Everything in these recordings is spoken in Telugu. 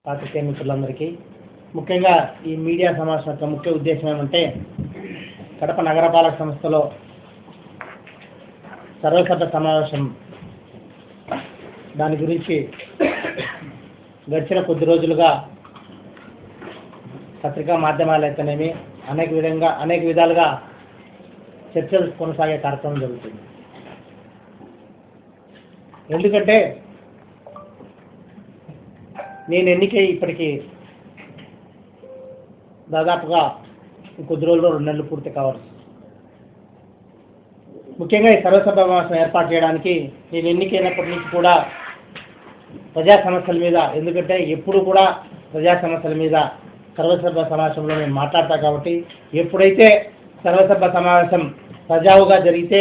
పాత్రికేయ మిత్రులందరికీ ముఖ్యంగా ఈ మీడియా సమావేశం యొక్క ముఖ్య ఉద్దేశం ఏమంటే కడప నగరపాలక సంస్థలో సర్వసభ్య సమావేశం దాని గురించి గడిచిన కొద్ది రోజులుగా పత్రికా మాధ్యమాలు అయితేనేమి అనేక విధాలుగా చర్చలు కొనసాగే కార్యక్రమం జరుగుతుంది. ఎందుకంటే నేను ఎన్నికై ఇప్పటికీ దాదాపుగా కొద్ది రోజుల్లో 2 నెలలు పూర్తి కావాలి. ముఖ్యంగా ఈ సర్వసభ సమావేశం ఏర్పాటు చేయడానికి నేను ఎన్నికైనప్పటి నుంచి కూడా ప్రజా సమస్యల మీద, ఎందుకంటే ఎప్పుడు కూడా ప్రజా సమస్యల మీద సర్వసభ సమావేశంలో నేను మాట్లాడతా కాబట్టి ఎప్పుడైతే సర్వసభ సమావేశం సజావుగా జరిగితే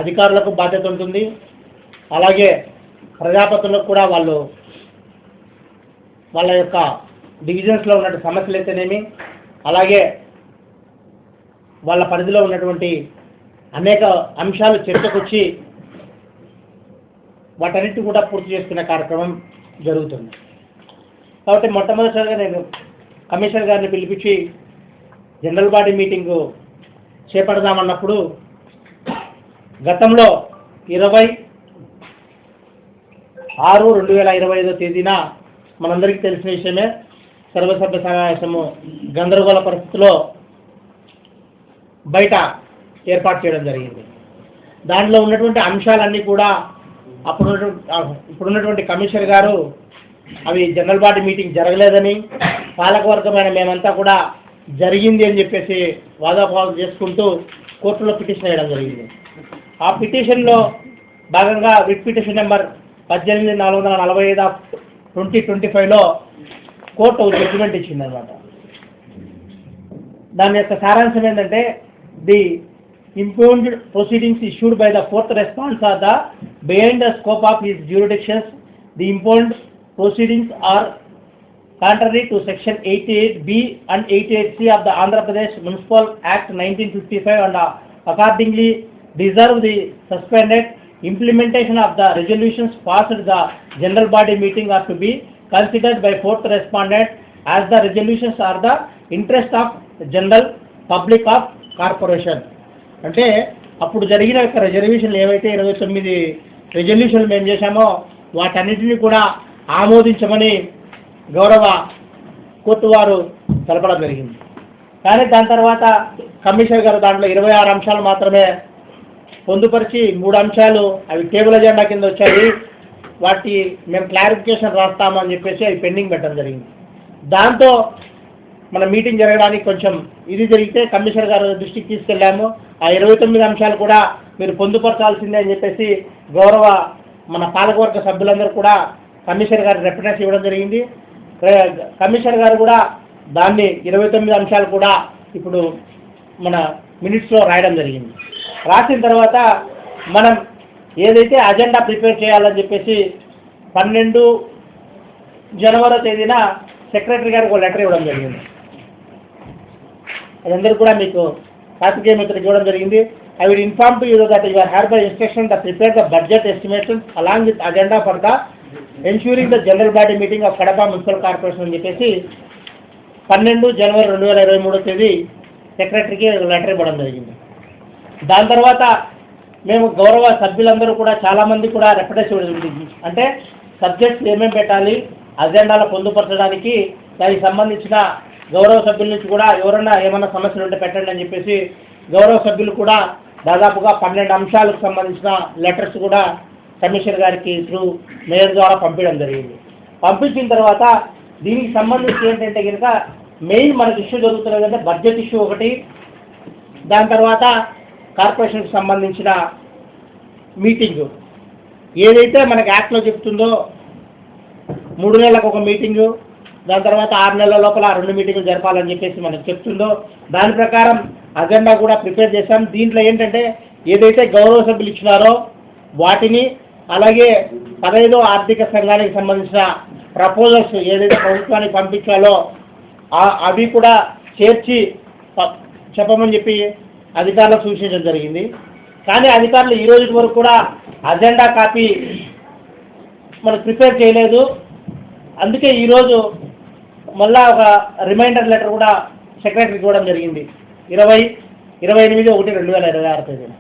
అధికారులకు బాధ్యత ఉంటుంది, అలాగే ప్రజాపతులకు కూడా వాళ్ళ యొక్క డివిజన్స్లో ఉన్నటువంటి సమస్యలు అయితేనేమి, అలాగే వాళ్ళ పరిధిలో ఉన్నటువంటి అనేక అంశాలు చర్చకొచ్చి వాటన్నిటి కూడా పూర్తి చేసుకునే కార్యక్రమం జరుగుతుంది. కాబట్టి మొట్టమొదటిసారిగా నేను కమిషనర్ గారిని పిలిపించి జనరల్ బాడీ మీటింగు చేపడదామన్నప్పుడు గతంలో 20/6/2025 తేదీన మనందరికీ తెలిసిన విషయమే సర్వసభ్య సమావేశము గందరగోళ పరిస్థితిలో బయట ఏర్పాటు చేయడం జరిగింది. దాంట్లో ఉన్నటువంటి అంశాలన్నీ కూడా ఇప్పుడున్నటువంటి కమిషనర్ గారు అవి జనరల్ బాడీ మీటింగ్ జరగలేదని, పాలకవర్గమైన మేమంతా కూడా జరిగింది అని చెప్పేసి వాదోపవాదం చేసుకుంటూ కోర్టులో పిటిషన్ వేయడం జరిగింది. ఆ పిటిషన్లో భాగంగా రిట్ పిటిషన్ నెంబర్ 18/445/2025లో కోర్టు జడ్జిమెంట్ ఇచ్చిందనమాట. దాని యొక్క సారాంశం ఏంటంటే, the impound proceedings issued by the fourth response are the behind the scope of his jurisdictions. The impound proceedings are contrary to section 88B and 88C of the Andhra Pradesh Municipal Act 1955 and accordingly deserve the suspended implementation of the resolutions passed the general body meeting are to be considered by fourth respondent as the resolutions are the interest of general public of corporation. అంటే అప్పుడు జరిగిన యొక్క రిజర్వేషన్లు ఏవైతే 29 రిజల్యూషన్లు మేము చేశామో వాటన్నిటిని కూడా ఆమోదించమని గౌరవ కోర్టు వారు తెలపడం జరిగింది. కానీ దాని తర్వాత కమిషనర్ గారు దాంట్లో 26 అంశాలు మాత్రమే పొందుపరిచి 3 అంశాలు అవి టేబుల్ ఎజెండా కింద వచ్చాయి, వాటి మేము క్లారిఫికేషన్ రాస్తామని చెప్పేసి అవి పెండింగ్ పెట్టడం జరిగింది. దాంతో మన మీటింగ్ జరగడానికి కొంచెం ఇది జరిగితే కమిషనర్ గారు దృష్టికి తీసుకెళ్ళాము. ఆ 29 అంశాలు కూడా మీరు పొందుపరచాల్సిందే అని చెప్పేసి గౌరవ మన పాలకవర్గ సభ్యులందరూ కూడా కమిషనర్ గారు రిప్రజెంటేషన్ ఇవ్వడం జరిగింది. కమిషనర్ గారు కూడా దాన్ని 29 అంశాలు కూడా ఇప్పుడు మన మినిట్స్లో రాయడం జరిగింది. రాసిన తర్వాత మనం ఏదైతే అజెండా ప్రిపేర్ చేయాలని చెప్పేసి 12 జనవరి తేదీన సెక్రటరీ గారికి ఒక లెటర్ ఇవ్వడం జరిగింది. అదందరూ కూడా మీకు పాత్రికేయ మిత్రులకు ఇవ్వడం జరిగింది. I will inform to you that you are hereby instructed to prepare the budget estimations along with agenda for the ensuring the general body meeting of Kadapa Municipal Corporation అని చెప్పేసి 12 జనవరి 2023 తేదీ సెక్రటరీకి లెటర్ ఇవ్వడం జరిగింది. దాని తర్వాత మేము గౌరవ సభ్యులందరూ కూడా చాలామంది కూడా రిప్రజెంటేషన్ ఇవ్వడం జరిగింది. అంటే సబ్జెక్ట్స్ ఏమేమి పెట్టాలి, అజెండాలో పొందుపరచడానికి దానికి సంబంధించిన గౌరవ సభ్యుల నుంచి కూడా ఎవరన్నా ఏమైనా సమస్యలు ఉంటే పెట్టండి అని చెప్పేసి గౌరవ సభ్యులు కూడా దాదాపుగా 12 అంశాలకు సంబంధించిన లెటర్స్ కూడా కమిషనర్ గారికి త్రూ మేయర్ ద్వారా పంపించడం జరిగింది. పంపించిన తర్వాత దీనికి సంబంధించి ఏంటంటే కనుక మెయిన్ మనకి ఇష్యూ జరుగుతున్నది అంటే బడ్జెట్ ఇష్యూ ఒకటి, దాని తర్వాత కార్పొరేషన్కి సంబంధించిన మీటింగు ఏదైతే మనకి యాక్ట్లో చెప్తుందో 3 నెలలకు ఒక మీటింగు, దాని తర్వాత 6 నెలల లోపల 2 మీటింగులు జరపాలని చెప్పేసి మనకు చెప్తుందో దాని ప్రకారం అజెండా కూడా ప్రిపేర్ చేశాం. దీంట్లో ఏంటంటే ఏదైతే గౌరవ సభ్యులు ఇచ్చినారో వాటిని, అలాగే 15వ ఆర్థిక సంఘానికి సంబంధించిన ప్రపోజల్స్ ఏదైతే ప్రభుత్వానికి పంపించాలో అవి కూడా చేర్చి చెప్పమని చెప్పి అధికారులకు సూచించడం జరిగింది. కానీ అధికారులు ఈ రోజు వరకు కూడా అజెండా కాపీ మనకు ప్రిపేర్ చేయలేదు. అందుకే ఈరోజు మళ్ళా ఒక రిమైండర్ లెటర్ కూడా సెక్రటరీకి ఇవ్వడం జరిగింది 28/1/2026 తేదీన.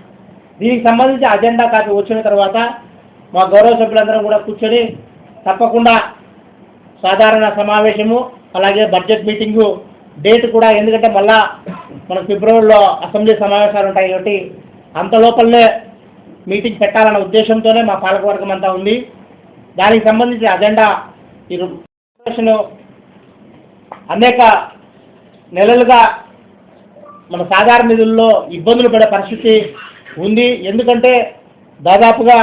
దీనికి సంబంధించి అజెండా కాపీ వచ్చిన తర్వాత మా గౌరవ సభ్యులందరం కూడా కూర్చొని తప్పకుండా సాధారణ సమావేశము అలాగే బడ్జెట్ మీటింగు డేట్ కూడా, ఎందుకంటే మళ్ళా మనకు ఫిబ్రవరిలో అసెంబ్లీ సమావేశాలు ఉంటాయి కాబట్టి అంత లోపలనే మీటింగ్ పెట్టాలన్న ఉద్దేశంతోనే మా పాలకవర్గం అంతా ఉంది. దానికి సంబంధించి అజెండా ఈ అనేక నెలలుగా మన సాధారణ నిధుల్లో ఇబ్బందులు పడే పరిస్థితి ఉంది. ఎందుకంటే దాదాపుగా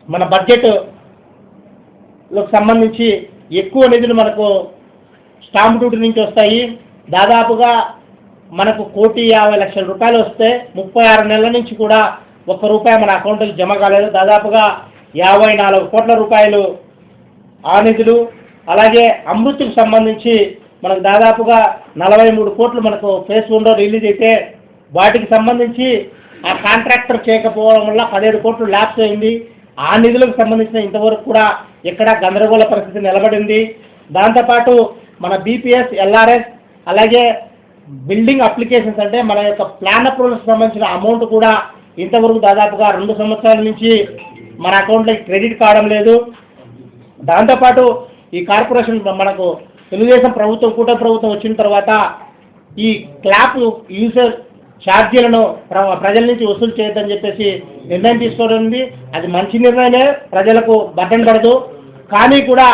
మన బడ్జెట్లకు సంబంధించి ఎక్కువ నిధులు మనకు స్టాంప్ డ్యూటీ నుంచి వస్తాయి. దాదాపుగా మనకు 1,50,00,000 వస్తే 36 నెలల నుంచి కూడా ₹1 మన అకౌంట్కి జమ కాలేదు. దాదాపుగా 54 కోట్ల రూపాయలు ఆ నిధులు. అలాగే అమృత్కు సంబంధించి మనకు దాదాపుగా 43 కోట్లు మనకు ఫేజ్ 1లో రిలీజ్ అయితే వాటికి సంబంధించి ఆ కాంట్రాక్టర్ చేయకపోవడం వల్ల 17 కోట్లు ల్యాప్స్ అయింది. ఆ నిధులకు సంబంధించిన ఇంతవరకు కూడా ఎక్కడ గందరగోళ పరిస్థితి నిలబడింది. దాంతోపాటు మన బీపీఎస్, ఎల్ఆర్ఎస్ అలాగే బిల్డింగ్ అప్లికేషన్స్ అంటే మన యొక్క ప్లాన్ అప్రూవల్కి సంబంధించిన అమౌంట్ కూడా ఇంతవరకు దాదాపుగా 2 సంవత్సరాల నుంచి మన అకౌంట్లోకి క్రెడిట్ కావడం లేదు. దాంతోపాటు ఈ కార్పొరేషన్ మనకు తెలుగుదేశం ప్రభుత్వం, కూటమి ప్రభుత్వం వచ్చిన తర్వాత ఈ క్లాప్ యూజర్ ఛార్జీలను ప్రజల నుంచి వసూలు చేయొద్దని చెప్పేసి నిర్ణయం తీసుకోవడం. అది మంచి నిర్ణయమే, ప్రజలకు బర్డెన్ పడదు. కానీ కూడా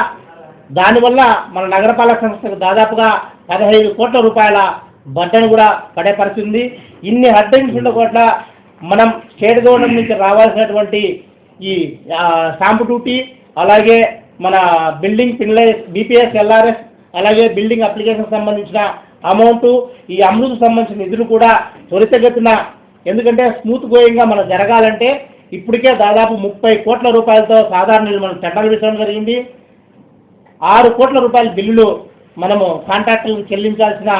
దానివల్ల మన నగరపాలక సంస్థకు దాదాపుగా 15 కోట్ల రూపాయల బర్డెన్ కూడా పడే పరిస్థితి ఉంది. ఇన్ని హెడ్డింగ్స్ ఉండకుండా మనం స్టేట్ గవర్నమెంట్ నుంచి రావాల్సినటువంటి ఈ స్టాంప్ డ్యూటీ అలాగే మన బిల్డింగ్ బీపీఎస్, ఎల్ఆర్ఎస్ అలాగే బిల్డింగ్ అప్లికేషన్ సంబంధించిన అమౌంట్, ఈ అమృతకు సంబంధించిన నిధులు కూడా త్వరితగతిన, ఎందుకంటే స్మూత్ గోయింగ్గా మనం జరగాలంటే ఇప్పటికే దాదాపు 30 కోట్ల రూపాయలతో సాధారణ మనం టెండర్లు వేయడం జరిగింది. 6 కోట్ల రూపాయల బిల్లులు మనము కాంట్రాక్టులకు చెల్లించాల్సిన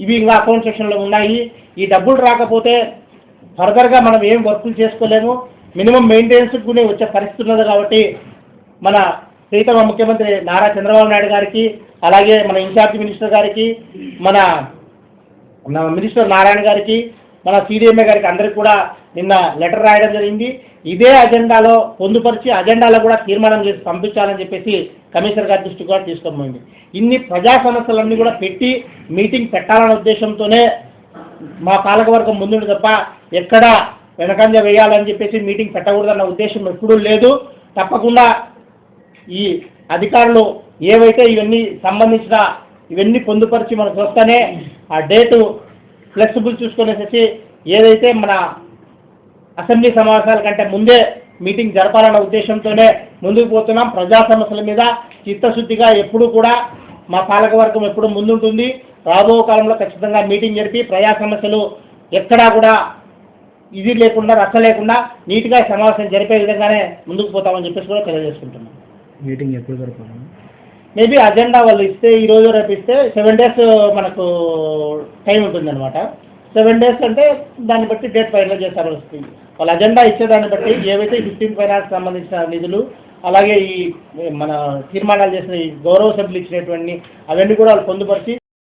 ఇవి ఇంకా అకౌంట్ సెక్షన్లో ఉన్నాయి. ఈ డబ్బులు రాకపోతే ఫర్దర్గా మనం ఏం వర్కులు చేసుకోలేము. మినిమం మెయింటెనెన్స్కి కూడా వచ్చే పరిస్థితి ఉన్నది. కాబట్టి మన ప్రీతమ ముఖ్యమంత్రి నారా చంద్రబాబు నాయుడు గారికి అలాగే మన ఇన్ఛార్జ్ మినిస్టర్ గారికి, మన మినిస్టర్ నారాయణ గారికి, మన సిడిఎంఏ గారికి అందరికీ కూడా నిన్న లెటర్ రాయడం జరిగింది. ఇదే అజెండాలో పొందుపరిచి అజెండాలో కూడా తీర్మానం చేసి పంపించాలని చెప్పేసి కమిషనర్ గారి దృష్టికి కూడా తీసుకోబోయింది. ఇన్ని ప్రజా సమస్యలన్నీ కూడా పెట్టి మీటింగ్ పెట్టాలనే ఉద్దేశంతోనే మా పాలకవర్గం ముందుండి తప్ప ఎక్కడ వెనకంజ వేయాలని చెప్పేసి మీటింగ్ పెట్టకూడదన్న ఉద్దేశం ఎప్పుడూ లేదు. తప్పకుండా ఈ అధికారులు ఏవైతే సంబంధించిన ఇవన్నీ పొందుపరిచి మనకు వస్తేనే ఆ డేటు ఫ్లెక్సిబుల్ చూసుకునేసి ఏదైతే మన అసెంబ్లీ సమావేశాల కంటే ముందే మీటింగ్ జరపాలన్న ఉద్దేశంతోనే ముందుకు పోతున్నాం. ప్రజా సమస్యల మీద చిత్తశుద్ధిగా ఎప్పుడు కూడా మా పాలకవర్గం ఎప్పుడు ముందుంటుంది. రాబో కాలంలో ఖచ్చితంగా మీటింగ్ జరిపి ప్రజా సమస్యలు ఎక్కడా కూడా ఇది లేకుండా, రచ్చ లేకుండా నీట్గా సమావేశం జరిపే విధంగానే ముందుకు పోతామని చెప్పేసి కూడా తెలియజేసుకుంటున్నాం. మీటింగ్ ఎప్పుడు జరపాలి? మేబీ అజెండా వాళ్ళు ఇస్తే ఈరోజు రేపు ఇస్తే 7 days మనకు టైం ఉంటుందన్నమాట. 7 days అంటే దాన్ని బట్టి డేట్ ఫైనల్ చేస్తారు వస్తుంది. వాళ్ళ అజెండా ఇచ్చేదాన్ని బట్టి ఏవైతే 15 ఫైనాన్స్ సంబంధించిన నిధులు అలాగే ఈ మన తీర్మానాలు చేసిన ఈ గౌరవ సభ్యులు ఇచ్చినటువంటి అవన్నీ కూడా వాళ్ళు పొందుపరిచి